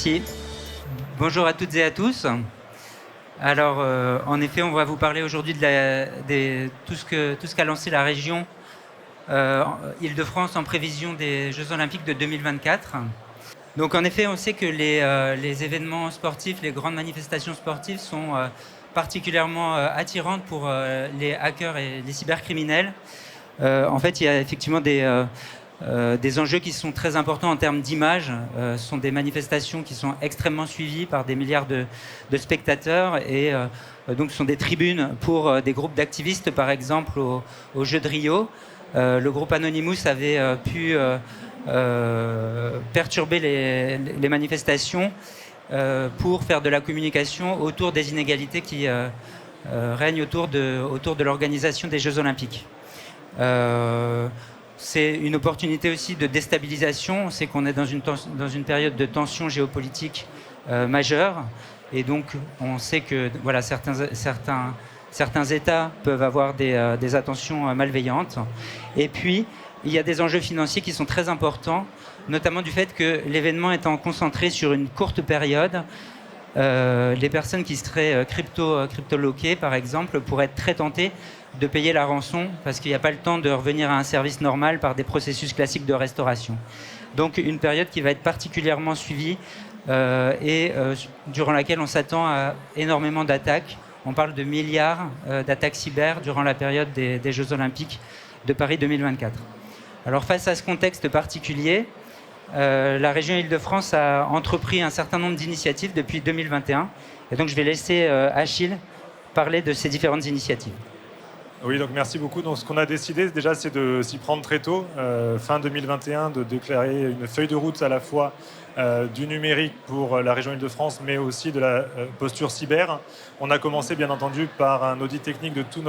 Merci. Bonjour à toutes et à tous. Alors, en effet, on va vous parler aujourd'hui de tout ce qu'a lancé la région Île-de-France en prévision des Jeux Olympiques de 2024. Donc, en effet, on sait que les événements sportifs, les grandes manifestations sportives sont particulièrement attirantes pour les hackers et les cybercriminels. En fait, il y a effectivement des enjeux qui sont très importants en termes d'image. Ce sont des manifestations qui sont extrêmement suivies par des milliards de spectateurs et donc ce sont des tribunes pour des groupes d'activistes, par exemple au Jeux de Rio. Le groupe Anonymous avait pu perturber les manifestations pour faire de la communication autour des inégalités qui règnent autour de l'organisation des Jeux Olympiques. C'est une opportunité aussi de déstabilisation. On sait qu'on est dans une période de tension géopolitique majeure. Et donc, on sait que voilà, certains États peuvent avoir des attentions malveillantes. Et puis, il y a des enjeux financiers qui sont très importants, notamment du fait que l'événement étant concentré sur une courte période, les personnes qui seraient crypto-loquées, par exemple, pourraient être très tentées de payer la rançon parce qu'il n'y a pas le temps de revenir à un service normal par des processus classiques de restauration. Donc une période qui va être particulièrement suivie durant laquelle on s'attend à énormément d'attaques. On parle de milliards d'attaques cyber durant la période des Jeux Olympiques de Paris 2024. Alors face à ce contexte particulier, la région Île-de-France a entrepris un certain nombre d'initiatives depuis 2021. Et donc je vais laisser Achille parler de ces différentes initiatives. Oui, donc merci beaucoup. Donc, ce qu'on a décidé déjà, c'est de s'y prendre très tôt, fin 2021, de déclarer une feuille de route à la fois du numérique pour la région Île-de-France, mais aussi de la posture cyber. On a commencé, bien entendu, par un audit technique de tous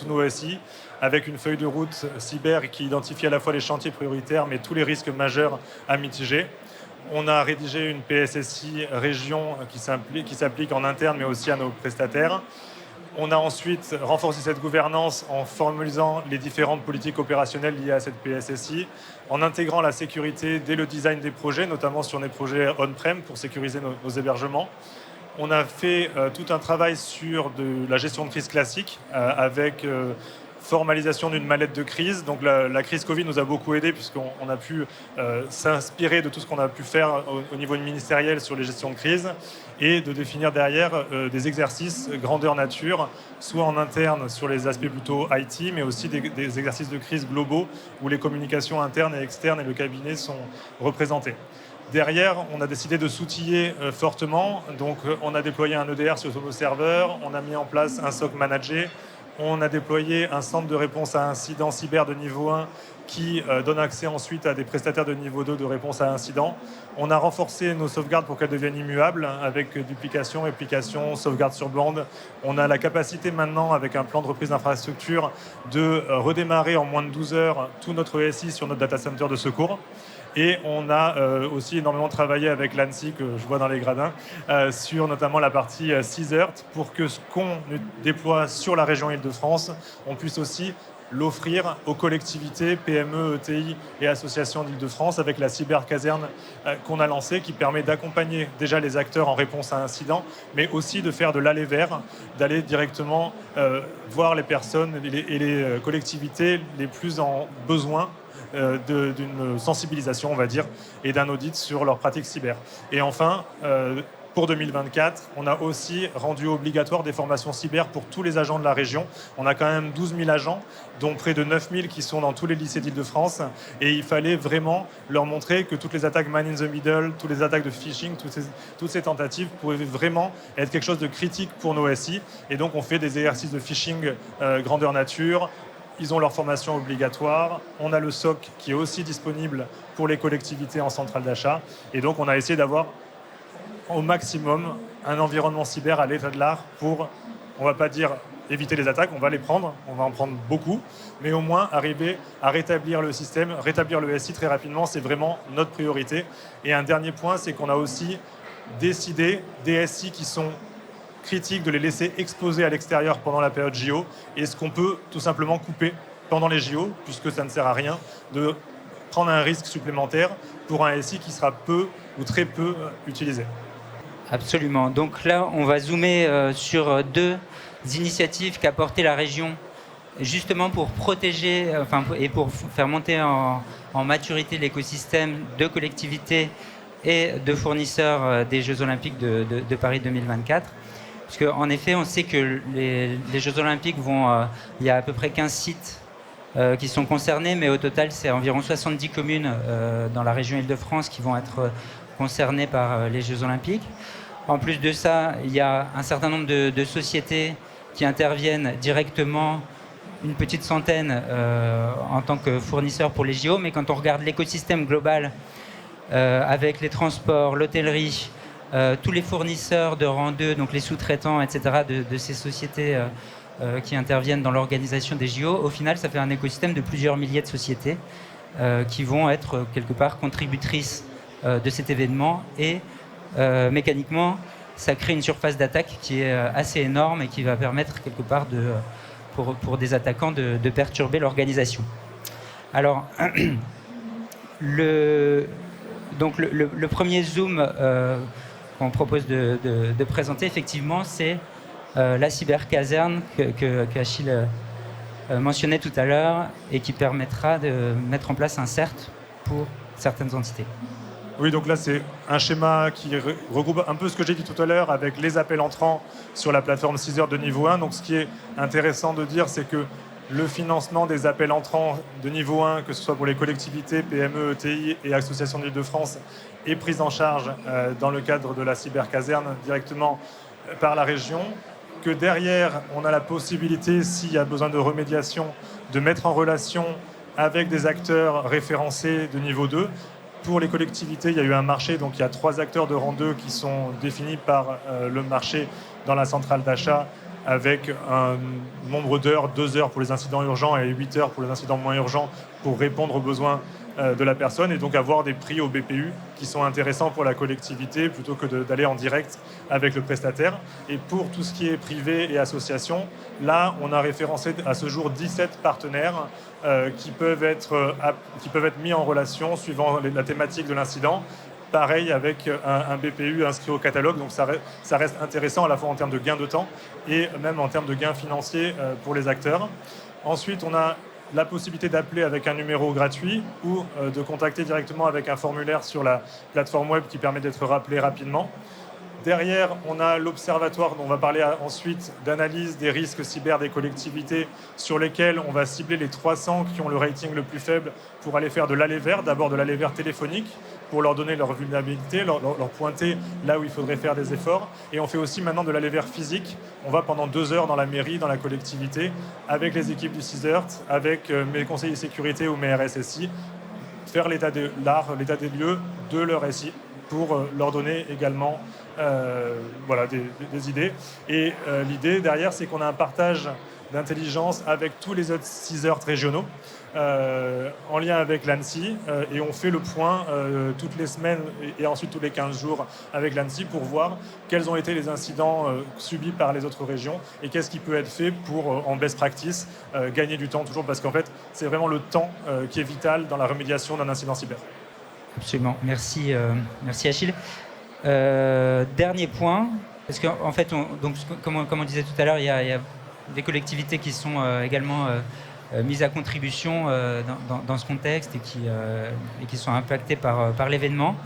nos SI, avec une feuille de route cyber qui identifie à la fois les chantiers prioritaires, mais tous les risques majeurs à mitiger. On a rédigé une PSSI région qui s'applique en interne, mais aussi à nos prestataires. On a ensuite renforcé cette gouvernance en formalisant les différentes politiques opérationnelles liées à cette PSSI, en intégrant la sécurité dès le design des projets, notamment sur des projets on-prem pour sécuriser nos hébergements. On a fait tout un travail sur de la gestion de crise classique avec formalisation d'une mallette de crise. Donc la crise Covid nous a beaucoup aidé puisqu'on a pu s'inspirer de tout ce qu'on a pu faire au niveau ministériel sur les gestions de crise et de définir derrière des exercices grandeur nature, soit en interne sur les aspects plutôt IT, mais aussi des exercices de crise globaux où les communications internes et externes et le cabinet sont représentés. Derrière, on a décidé de s'outiller fortement. Donc, on a déployé un EDR sur nos serveurs, on a mis en place un SOC managé, on a déployé un centre de réponse à incidents cyber de niveau 1 qui donne accès ensuite à des prestataires de niveau 2 de réponse à incidents. On a renforcé nos sauvegardes pour qu'elles deviennent immuables avec duplication, réplication, sauvegarde sur bande. On a la capacité maintenant, avec un plan de reprise d'infrastructure, de redémarrer en moins de 12 heures tout notre SI sur notre data center de secours. Et on a aussi énormément travaillé avec l'ANSSI, que je vois dans les gradins, sur notamment la partie CSERT, pour que ce qu'on déploie sur la région Île-de-France, on puisse aussi l'offrir aux collectivités, PME, ETI et associations d'Île-de-France avec la cybercaserne qu'on a lancée, qui permet d'accompagner déjà les acteurs en réponse à incidents, mais aussi de faire de l'aller vers, d'aller directement voir les personnes et les collectivités les plus en besoin d'une sensibilisation, on va dire, et d'un audit sur leurs pratiques cyber. Et enfin, pour 2024, on a aussi rendu obligatoire des formations cyber pour tous les agents de la région. On a quand même 12 000 agents, dont près de 9 000 qui sont dans tous les lycées d'Île-de-France. Et il fallait vraiment leur montrer que toutes les attaques man in the middle, toutes les attaques de phishing, toutes ces tentatives pouvaient vraiment être quelque chose de critique pour nos SI. Et donc, on fait des exercices de phishing grandeur nature. Ils ont leur formation obligatoire. On a le SOC qui est aussi disponible pour les collectivités en centrale d'achat. Et donc, on a essayé d'avoir au maximum un environnement cyber à l'état de l'art pour, on ne va pas dire éviter les attaques, on va les prendre, on va en prendre beaucoup, mais au moins arriver à rétablir le système, rétablir le SI très rapidement, c'est vraiment notre priorité. Et un dernier point, c'est qu'on a aussi décidé des SI qui sont critiques de les laisser exposer à l'extérieur pendant la période JO, et ce qu'on peut tout simplement couper pendant les JO, puisque ça ne sert à rien de prendre un risque supplémentaire pour un SI qui sera peu ou très peu utilisé. Absolument. Donc là, on va zoomer sur deux initiatives qu'a portées la région justement pour protéger et pour faire monter en maturité l'écosystème de collectivités et de fournisseurs des Jeux Olympiques de Paris 2024. Parce qu'en effet, on sait que les Jeux Olympiques il y a à peu près 15 sites qui sont concernés, mais au total, c'est environ 70 communes dans la région Île-de-France qui vont être concernées par les Jeux Olympiques. En plus de ça, il y a un certain nombre de sociétés qui interviennent directement, une petite centaine en tant que fournisseurs pour les JO, mais quand on regarde l'écosystème global avec les transports, l'hôtellerie, tous les fournisseurs de rang 2, donc les sous-traitants, etc., de ces sociétés qui interviennent dans l'organisation des JO, au final, ça fait un écosystème de plusieurs milliers de sociétés qui vont être quelque part contributrices de cet événement et mécaniquement, ça crée une surface d'attaque qui est assez énorme et qui va permettre quelque part pour des attaquants de perturber l'organisation. Alors, le premier zoom qu'on propose de présenter, effectivement, c'est la cybercaserne qu'Achille mentionnait tout à l'heure et qui permettra de mettre en place un CERT pour certaines entités. Oui, donc là, c'est un schéma qui regroupe un peu ce que j'ai dit tout à l'heure avec les appels entrants sur la plateforme 6 heures de niveau 1. Donc, ce qui est intéressant de dire, c'est que le financement des appels entrants de niveau 1, que ce soit pour les collectivités, PME, ETI et associations d'Île-de-France, est pris en charge dans le cadre de la cybercaserne directement par la région. Que derrière, on a la possibilité, s'il y a besoin de remédiation, de mettre en relation avec des acteurs référencés de niveau 2. Pour les collectivités, il y a eu un marché, donc il y a 3 acteurs de rang 2 qui sont définis par le marché dans la centrale d'achat avec un nombre d'heures, 2 heures pour les incidents urgents et 8 heures pour les incidents moins urgents pour répondre aux besoins de la personne et donc avoir des prix au BPU qui sont intéressants pour la collectivité plutôt que d'aller en direct avec le prestataire. Et pour tout ce qui est privé et association, là, on a référencé à ce jour 17 partenaires qui peuvent être mis en relation suivant la thématique de l'incident. Pareil avec un BPU inscrit au catalogue, donc ça reste intéressant à la fois en termes de gain de temps et même en termes de gains financiers pour les acteurs. Ensuite, on a la possibilité d'appeler avec un numéro gratuit ou de contacter directement avec un formulaire sur la plateforme web qui permet d'être rappelé rapidement. Derrière, on a l'observatoire dont on va parler ensuite d'analyse des risques cyber des collectivités sur lesquels on va cibler les 300 qui ont le rating le plus faible pour aller faire de l'allée vert, d'abord de l'allée vert téléphonique pour leur donner leur vulnérabilité, leur pointer là où il faudrait faire des efforts. Et on fait aussi maintenant de l'allée vert physique. On va pendant 2 heures dans la mairie, dans la collectivité, avec les équipes du CISERT, avec mes conseillers sécurité ou mes RSSI, faire l'état des lieux de leur SI pour leur donner également des idées. Et l'idée derrière, c'est qu'on a un partage d'intelligence avec tous les autres CISERT régionaux en lien avec l'ANSSI et on fait le point toutes les semaines et ensuite tous les 15 jours avec l'ANSSI pour voir quels ont été les incidents subis par les autres régions et qu'est-ce qui peut être fait pour, en best practice, gagner du temps toujours parce qu'en fait, c'est vraiment le temps qui est vital dans la remédiation d'un incident cyber. Absolument. Merci Achille. Dernier point, parce qu'en fait, comme on disait tout à l'heure, il y a des collectivités qui sont également mises à contribution dans ce contexte et qui sont impactées par l'événement.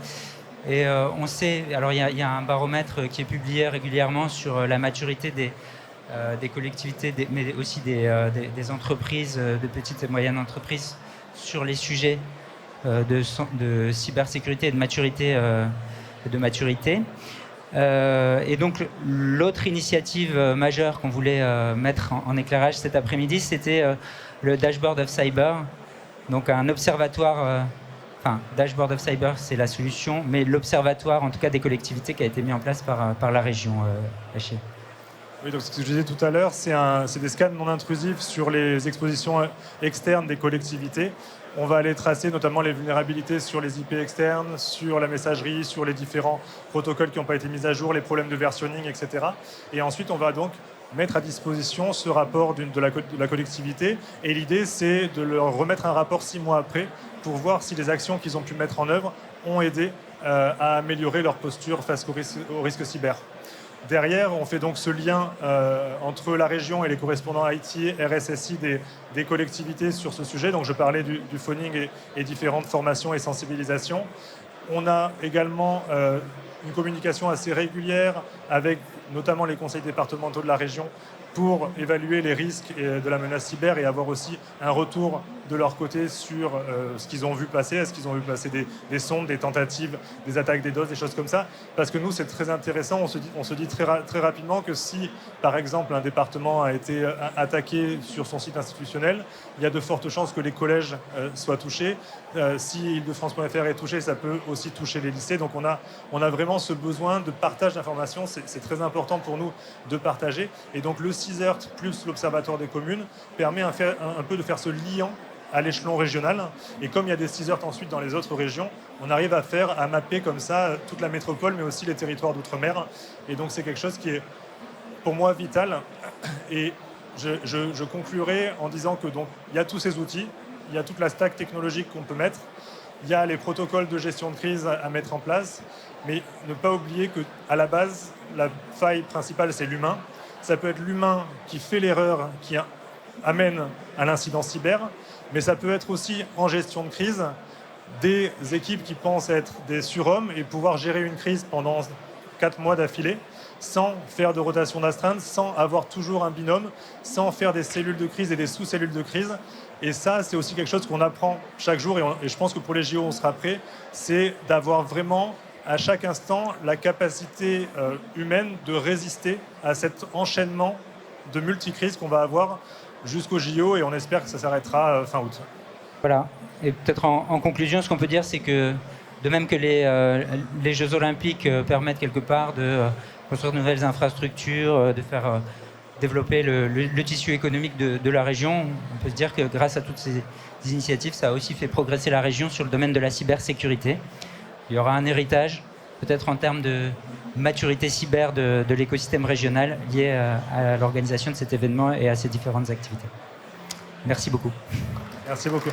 Et on sait, alors il y a un baromètre qui est publié régulièrement sur la maturité des collectivités, mais aussi des entreprises, de petites et moyennes entreprises, sur les sujets de cybersécurité et de maturité. Et donc l'autre initiative majeure qu'on voulait mettre en éclairage cet après-midi, c'était le Dashboard of Cyber, donc un observatoire, Dashboard of Cyber c'est la solution, mais l'observatoire en tout cas des collectivités qui a été mis en place par la région. Achille. Oui, donc ce que je disais tout à l'heure, c'est des scans non intrusifs sur les expositions externes des collectivités. On va aller tracer notamment les vulnérabilités sur les IP externes, sur la messagerie, sur les différents protocoles qui n'ont pas été mis à jour, les problèmes de versionning, etc. Et ensuite, on va donc mettre à disposition ce rapport de la collectivité. Et l'idée, c'est de leur remettre un rapport 6 mois après pour voir si les actions qu'ils ont pu mettre en œuvre ont aidé à améliorer leur posture face au risque cyber. Derrière, on fait donc ce lien entre la région et les correspondants IT, RSSI des collectivités sur ce sujet. Donc je parlais du phoning et différentes formations et sensibilisations. On a également une communication assez régulière avec notamment les conseils départementaux de la région pour évaluer les risques de la menace cyber et avoir aussi un retour de leur côté sur ce qu'ils ont vu passer. Est-ce qu'ils ont vu passer des sondes, des tentatives, des attaques des DOS, des choses comme ça? Parce que nous, c'est très intéressant. On se dit très rapidement que si, par exemple, un département a été attaqué sur son site institutionnel, il y a de fortes chances que les collèges soient touchés. Si Île-de-France.fr est touché, ça peut aussi toucher les lycées. Donc on a vraiment ce besoin de partage d'informations. C'est très important pour nous de partager. Et donc le CISERT plus l'Observatoire des communes permet un peu de faire ce lien à l'échelon régional. Et comme il y a des CISERT ensuite dans les autres régions, on arrive à mapper comme ça toute la métropole, mais aussi les territoires d'outre-mer. Et donc c'est quelque chose qui est pour moi vital. Et je conclurai en disant que donc il y a tous ces outils, il y a toute la stack technologique qu'on peut mettre, il y a les protocoles de gestion de crise à mettre en place, mais ne pas oublier qu'à la base, la faille principale, c'est l'humain. Ça peut être l'humain qui fait l'erreur, qui amène à l'incident cyber, mais ça peut être aussi en gestion de crise des équipes qui pensent être des surhommes et pouvoir gérer une crise pendant 4 mois d'affilée sans faire de rotation d'astreinte, sans avoir toujours un binôme, sans faire des cellules de crise et des sous-cellules de crise. Et ça, c'est aussi quelque chose qu'on apprend chaque jour, et je pense que pour les JO, on sera prêt, c'est d'avoir vraiment à chaque instant la capacité humaine de résister à cet enchaînement de multicrises qu'on va avoir jusqu'au JO, et on espère que ça s'arrêtera fin août. Voilà. Et peut-être en conclusion, ce qu'on peut dire, c'est que de même que les Jeux Olympiques permettent quelque part de construire de nouvelles infrastructures, de faire développer le tissu économique de la région, on peut se dire que grâce à toutes ces initiatives, ça a aussi fait progresser la région sur le domaine de la cybersécurité. Il y aura un héritage, peut-être en termes de maturité cyber de l'écosystème régional lié à l'organisation de cet événement et à ses différentes activités. Merci beaucoup. Merci beaucoup.